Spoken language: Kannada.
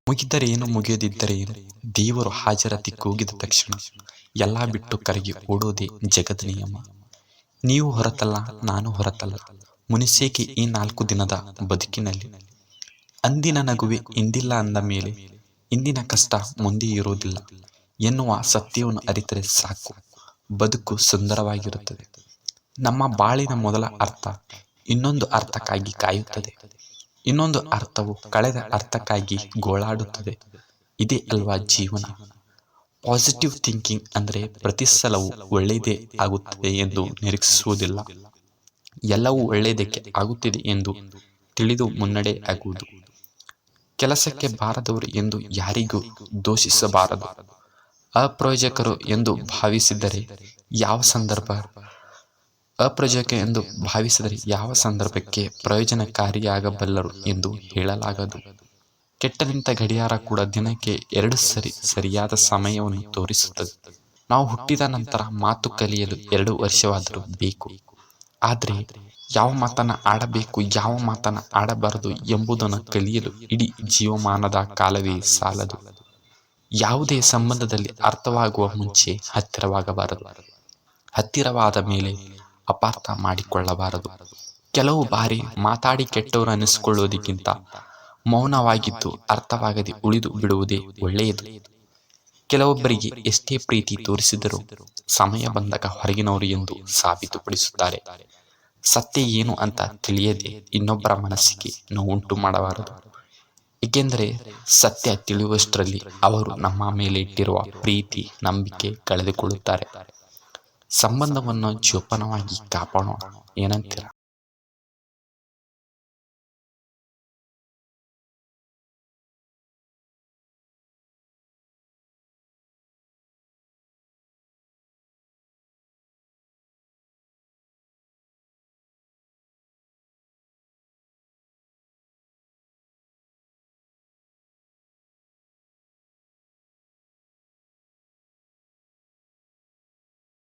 ಮುಗಿದರೇನು ಮುಗಿಯದಿದ್ದರೇನು, ದೇವರು ಹಾಜರತಿ ಕೂಗಿದ ತಕ್ಷಣ ಎಲ್ಲ ಬಿಟ್ಟು ಕರಗಿ ಓಡೋದೇ ಜಗದ ನಿಯಮ. ನೀವು ಹೊರತಲ್ಲ, ನಾನು ಹೊರತಲ್ಲ, ಮುನಿಸೇಕೆ ಈ 4 ದಿನದ ಬದುಕಿನಲ್ಲಿ. ಅಂದಿನ ನಗುವೆ ಇಂದಿಲ್ಲ ಅಂದ ಮೇಲೆ ಇಂದಿನ ಕಷ್ಟ ಮುಂದೆ ಇರೋದಿಲ್ಲ ಎನ್ನುವ ಸತ್ಯವನ್ನು ಅರಿತರೆ ಸಾಕು, ಬದುಕು ಸುಂದರವಾಗಿರುತ್ತದೆ. ನಮ್ಮ ಬಾಳಿನ ಮೊದಲ ಅರ್ಥ ಇನ್ನೊಂದು ಅರ್ಥಕ್ಕಾಗಿ ಕಾಯುತ್ತದೆ, ಇನ್ನೊಂದು ಅರ್ಥವು ಕಳೆದ ಅರ್ಥಕ್ಕಾಗಿ ಗೋಳಾಡುತ್ತದೆ. ಇದೇ ಅಲ್ವಾ ಜೀವನ. ಪಾಸಿಟಿವ್ ಥಿಂಕಿಂಗ್ ಅಂದರೆ ಪ್ರತಿ ಸಲವೂ ಒಳ್ಳೆಯದೇ ಆಗುತ್ತದೆ ಎಂದು ನಿರೀಕ್ಷಿಸುವುದಿಲ್ಲ, ಎಲ್ಲವೂ ಒಳ್ಳೆಯದಕ್ಕೆ ಆಗುತ್ತಿದೆ ಎಂದು ತಿಳಿದು ಮುನ್ನಡೆ ಆಗುವುದು. ಕೆಲಸಕ್ಕೆ ಬಾರದವರು ಎಂದು ಯಾರಿಗೂ ದೂಷಿಸಬಾರದು. ಅಪ್ರಯೋಜಕರು ಎಂದು ಭಾವಿಸಿದರೆ ಯಾವ ಸಂದರ್ಭಕ್ಕೆ ಪ್ರಯೋಜನಕಾರಿಯಾಗಬಲ್ಲರು ಎಂದು ಹೇಳಲಾಗದು. ಕೆಟ್ಟ ನಿಂತ ಗಡಿಯಾರ ಕೂಡ ದಿನಕ್ಕೆ 2 ಸರಿ ಸರಿಯಾದ ಸಮಯವನ್ನು ತೋರಿಸುತ್ತದೆ. ನಾವು ಹುಟ್ಟಿದ ನಂತರ ಮಾತು ಕಲಿಯಲು 2 ವರ್ಷವಾದರೂ ಬೇಕು. ಆದರೆ ಯಾವ ಮಾತನ್ನ ಆಡಬೇಕು, ಯಾವ ಮಾತನ್ನ ಆಡಬಾರದು ಎಂಬುದನ್ನು ಕಲಿಯಲು ಇಡೀ ಜೀವಮಾನದ ಕಾಲವೇ ಸಾಲದು. ಯಾವುದೇ ಸಂಬಂಧದಲ್ಲಿ ಅರ್ಥವಾಗುವ ಮುಂಚೆ ಹತ್ತಿರವಾಗಬಾರದು, ಹತ್ತಿರವಾದ ಮೇಲೆ ಅಪಾರ್ಥ ಮಾಡಿಕೊಳ್ಳಬಾರದು. ಕೆಲವು ಬಾರಿ ಮಾತಾಡಿ ಕೆಟ್ಟವರು ಅನಿಸಿಕೊಳ್ಳುವುದಕ್ಕಿಂತ ಮೌನವಾಗಿದ್ದು ಅರ್ಥವಾಗದೆ ಉಳಿದು ಬಿಡುವುದೇ ಒಳ್ಳೆಯದು. ಕೆಲವೊಬ್ಬರಿಗೆ ಎಷ್ಟೇ ಪ್ರೀತಿ ತೋರಿಸಿದರೂ ಸಮಯ ಬಂದಾಗ ಹೊರಗಿನವರು ಎಂದು ಸಾಬೀತುಪಡಿಸುತ್ತಾರೆ. ಸತ್ಯ ಏನು ಅಂತ ತಿಳಿಯದೆ ಇನ್ನೊಬ್ಬರ ಮನಸ್ಸಿಗೆ ನೋವುಂಟು ಮಾಡಬಾರದು. ಏಕೆಂದರೆ ಸತ್ಯ ತಿಳಿಯುವಷ್ಟರಲ್ಲಿ ಅವರು ನಮ್ಮ ಮೇಲೆ ಇಟ್ಟಿರುವ ಪ್ರೀತಿ, ನಂಬಿಕೆ ಕಳೆದುಕೊಳ್ಳುತ್ತಾರೆ. ಸಂಬಂಧವನ್ನು ಜೋಪಾನವಾಗಿ ಕಾಪಾಡೋಣ, ಏನಂತೀರ?